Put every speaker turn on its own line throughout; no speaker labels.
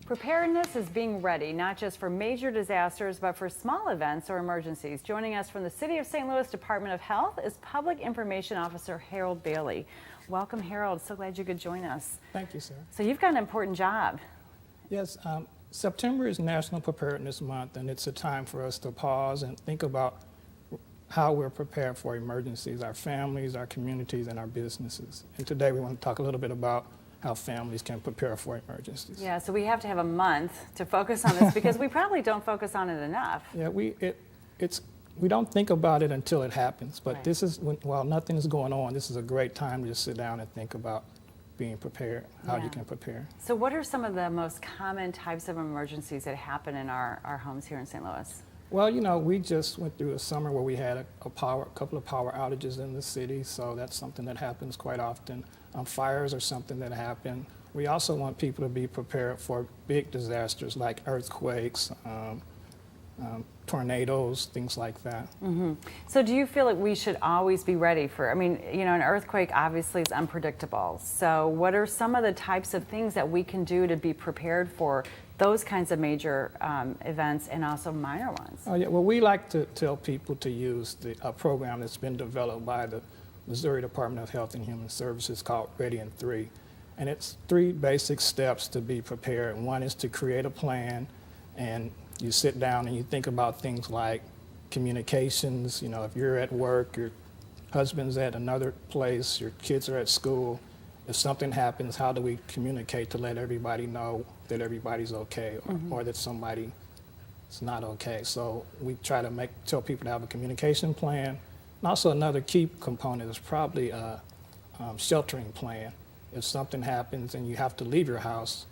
Preparedness is being ready, not just for major disasters, but for small events or emergencies. Joining us from the City of St. Louis Department of Health is Public Information Officer Harold Bailey. Welcome, Harold. So glad you could join us.
Thank you, Sarah.
So you've got an important job.
Yes, September is National Preparedness Month, and it's a time for us to pause and think about how we're prepared for emergencies, our families, our communities, and our businesses. And today we want to talk a little bit about how families can prepare for emergencies.
Yeah, so we have to have a month to focus on this because we probably don't focus on it enough.
Yeah, we don't think about it until it happens, but
Right.
this is, while nothing is going on, this is a great time to just sit down and think about being prepared, how
Yeah.
you can prepare.
So what are some of the most common types of emergencies that happen in our homes here in St. Louis?
Well, you know, we just went through a summer where we had a couple of power outages in the city, so that's something that happens quite often. Fires are something that happen. We also want people to be prepared for big disasters like earthquakes, tornadoes, things like that.
Mm-hmm. So do you feel like we should always be ready for, I mean, you know, an earthquake obviously is unpredictable. So what are some of the types of things that we can do to be prepared for those kinds of major events and also minor ones?
Oh, yeah. Well, we like to tell people to use a program that's been developed by the Missouri Department of Health and Human Services called Ready in 3. And it's 3 basic steps to be prepared. One is to create a plan, and you sit down and you think about things like communications. You know, if you're at work, your husband's at another place, your kids are at school. If something happens, how do we communicate to let everybody know that everybody's okay, or that somebody is not okay? So we try to tell people to have a communication plan. And also another key component is probably a sheltering plan. If something happens and you have to leave your house,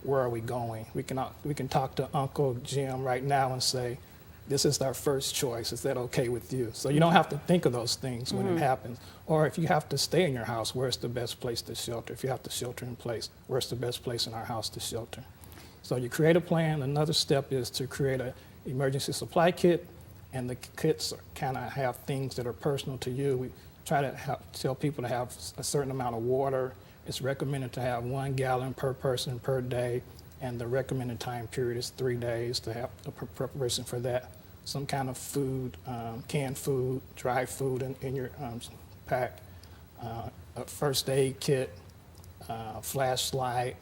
where are we going? We can talk to Uncle Jim right now and say, this is our first choice. Is that okay with you? So you don't have to think of those things when it happens. Or if you have to stay in your house, where's the best place to shelter? If you have to shelter in place, where's the best place in our house to shelter? So you create a plan. Another step is to create an emergency supply kit, and the kits kind of have things that are personal to you. We try to tell people to have a certain amount of water. It's recommended to have 1 gallon per person per day, and the recommended time period is 3 days to have a preparation for that. Some kind of food, canned food, dry food in your pack, a first aid kit, flashlight,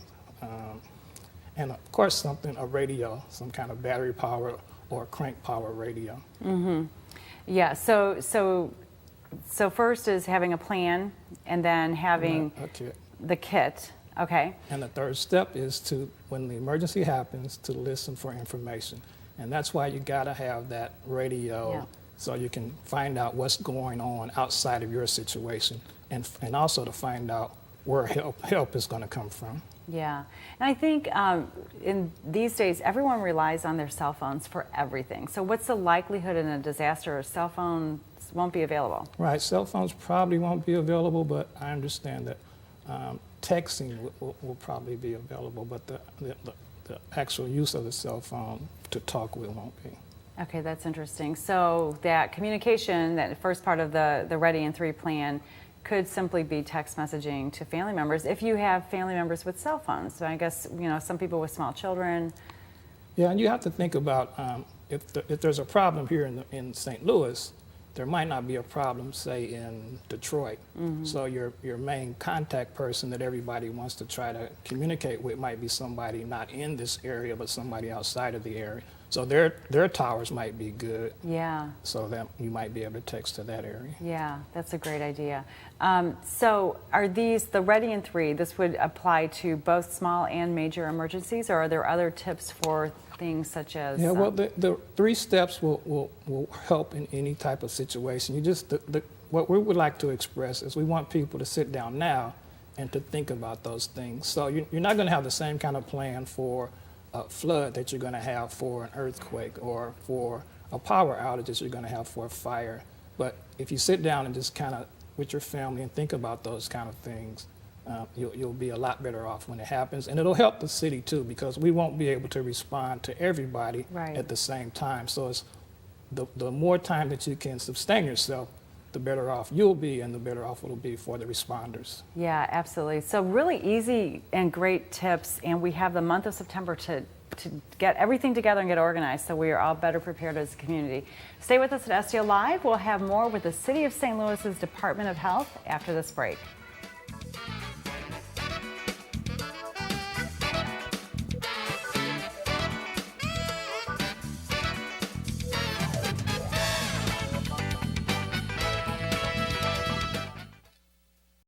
and of course a radio, some kind of battery power or crank power radio.
Mm-hmm. Yeah, so first is having a plan, and then having the kit. Okay.
And the third step is to, when the emergency happens, to listen for information. And that's why you gotta have that radio, so you can find out what's going on outside of your situation, and also to find out where help is gonna come from.
Yeah, and I think in these days, everyone relies on their cell phones for everything. So what's the likelihood in a disaster cell phones won't be available?
Right, cell phones probably won't be available, but I understand that texting will probably be available, but the actual use of the cell phone to talk with won't be.
Okay, that's interesting. So that communication, that first part of the Ready in 3 plan, could simply be text messaging to family members if you have family members with cell phones. So I guess, you know, some people with small children.
Yeah, and you have to think about if there's a problem here in St. Louis, there might not be a problem, say, in Detroit. So your main contact person that everybody wants to try to communicate with might be somebody not in this area, but somebody outside of the area. So their towers might be good.
Yeah.
So that you might be able to text to that area.
Yeah, that's a great idea. So are these, the Ready in 3, this would apply to both small and major emergencies, or are there other tips for things such as?
Yeah, well, the 3 steps will help in any type of situation. You just, what we would like to express is we want people to sit down now and to think about those things. So you're not going to have the same kind of plan for a flood that you're going to have for an earthquake, or for a power outage that you're going to have for a fire. But if you sit down and just kind of with your family and think about those kind of things, you'll be a lot better off when it happens. And it'll help the city too, because we won't be able to respond to everybody at the same time. So it's the more time that you can sustain yourself, the better off you'll be and the better off it'll be for the responders.
Yeah, absolutely. So really easy and great tips, and we have the month of September to get everything together and get organized so we are all better prepared as a community. Stay with us at STL Live. We'll have more with the City of St. Louis's Department of Health after this break.